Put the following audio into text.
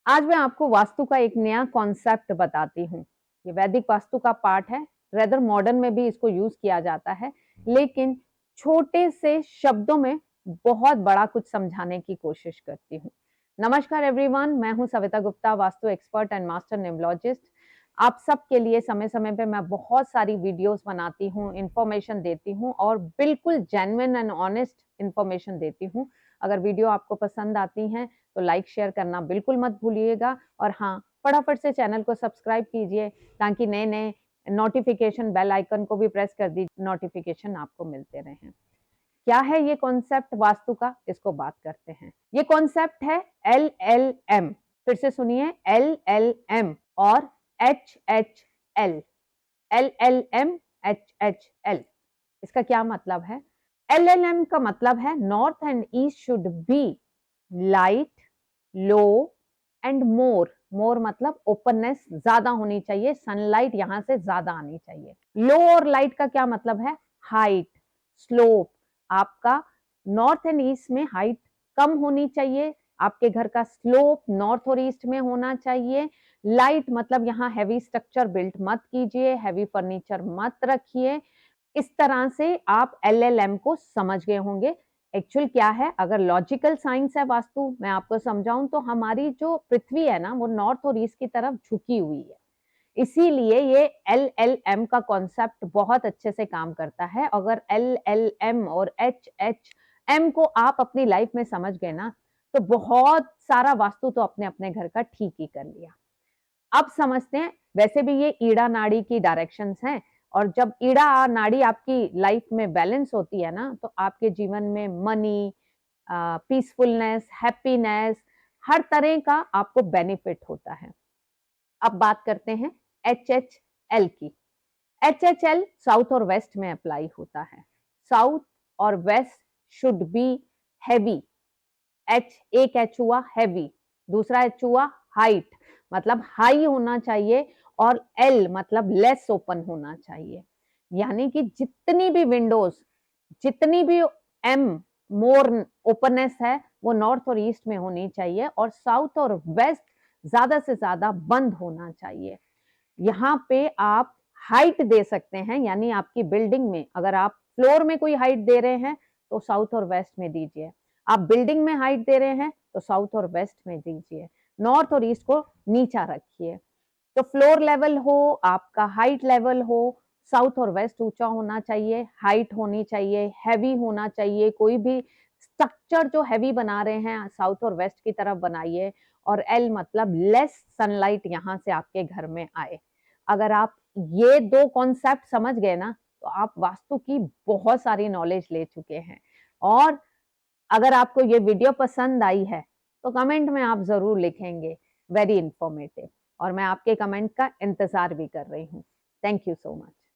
आज मैं आपको वास्तु का एक नया कॉन्सेप्ट बताती हूँ। ये वैदिक वास्तु का पार्ट है, रेदर मॉडर्न में भी इसको यूज़ किया जाता है, लेकिन छोटे से शब्दों में बहुत बड़ा कुछ समझाने की कोशिश करती हूँ। नमस्कार एवरीवन, मैं हूँ Savita Gupta, vastu expert and master numerologist. आप सबके लिए समय-समय पे मैं बहुत सारी वीडियोस बनाती हूँ, इन्फॉर्मेशन देती हूँ और बिल्कुल जेन्युइन एंड ऑनेस्ट इन्फॉर्मेशन देती हूँ। अगर वीडियो आपको पसंद आती हैं तो लाइक शेयर करना बिल्कुल मत भूलिएगा और हाँ, फटाफट से चैनल को सब्सक्राइब कीजिए ताकि नए-नए नोटिफिकेशन बेल आइकन को भी प्रेस कर दीजिए, नोटिफिकेशन आपको मिलते रहें। क्या है ये कॉन्सेप्ट वास्तु का, इसको बात करते हैं। ये कॉन्सेप्ट है LLM। फिर से सुनिए, LLM और HHL। LLM HHL, इसका क्या मतलब है? LLM का मतलब है north and east should be light, low and more. More मतलब ओपननेस ज्यादा होनी चाहिए, सनलाइट यहां से ज्यादा आनी चाहिए। लो और लाइट का क्या मतलब है? Height, slope. आपका नॉर्थ एंड ईस्ट में हाइट कम होनी चाहिए, आपके घर का स्लोप नॉर्थ और ईस्ट में होना चाहिए। लाइट मतलब यहाँ हैवी स्ट्रक्चर बिल्ट मत कीजिए, हैवी फर्नीचर मत रखिए। इस तरह से आप LLM को समझ गए होंगे। एक्चुअल क्या है, अगर लॉजिकल साइंस है वास्तु, मैं आपको समझाऊं तो हमारी जो पृथ्वी है ना, वो नॉर्थ और ईस्ट की तरफ झुकी हुई है। इसीलिए ये LLM का कॉन्सेप्ट बहुत अच्छे से काम करता है। अगर LLM और HHM को आप अपनी लाइफ में समझ गए ना, तो बहुत सारा वास्तु तो अपने अपने घर का ठीक ही कर लिया। अब समझते हैं, वैसे भी ये ईड़ा नाड़ी की डायरेक्शंस हैं और जब ईड़ा नाड़ी आपकी लाइफ में बैलेंस होती है ना, तो आपके जीवन में मनी, पीसफुलनेस, हैप्पीनेस, हर तरह का आपको बेनिफिट होता है। अब बात करते हैं HHL की। HHL साउथ और वेस्ट में अप्लाई होता है। साउथ और वेस्ट शुड बी हैवी। एक एच हुआ हैवी, दूसरा एच हुआ हाइट, मतलब हाई होना चाहिए, और एल मतलब लेस ओपन होना चाहिए। यानी कि जितनी भी विंडोज, जितनी भी एम मोर ओपननेस है, वो नॉर्थ और ईस्ट में होनी चाहिए और साउथ और वेस्ट ज्यादा से ज्यादा बंद होना चाहिए। यहाँ पे आप हाइट दे सकते हैं, यानी आपकी बिल्डिंग में अगर आप फ्लोर में कोई हाइट दे रहे हैं तो साउथ और वेस्ट में दीजिए। आप बिल्डिंग में हाइट दे रहे हैं तो साउथ और वेस्ट में दीजिए। नॉर्थ और ईस्ट को नीचा रखिए। तो फ्लोर लेवल हो, आपका हाइट लेवल हो, साउथ और वेस्ट ऊंचा होना चाहिए, हाइट होनी चाहिए, हैवी होना चाहिए। कोई भी स्ट्रक्चर जो हैवी बना रहे हैं, साउथ और वेस्ट की तरफ बनाइए। और एल मतलब लेस सनलाइट यहां से आपके घर में आए। अगर आप ये दो कॉन्सेप्ट समझ गए ना, तो आप वास्तु की बहुत सारी नॉलेज ले चुके हैं। और अगर आपको ये वीडियो पसंद आई है तो कमेंट में आप जरूर लिखेंगे वेरी इंफॉर्मेटिव, और मैं आपके कमेंट का इंतजार भी कर रही हूँ। Thank you so much.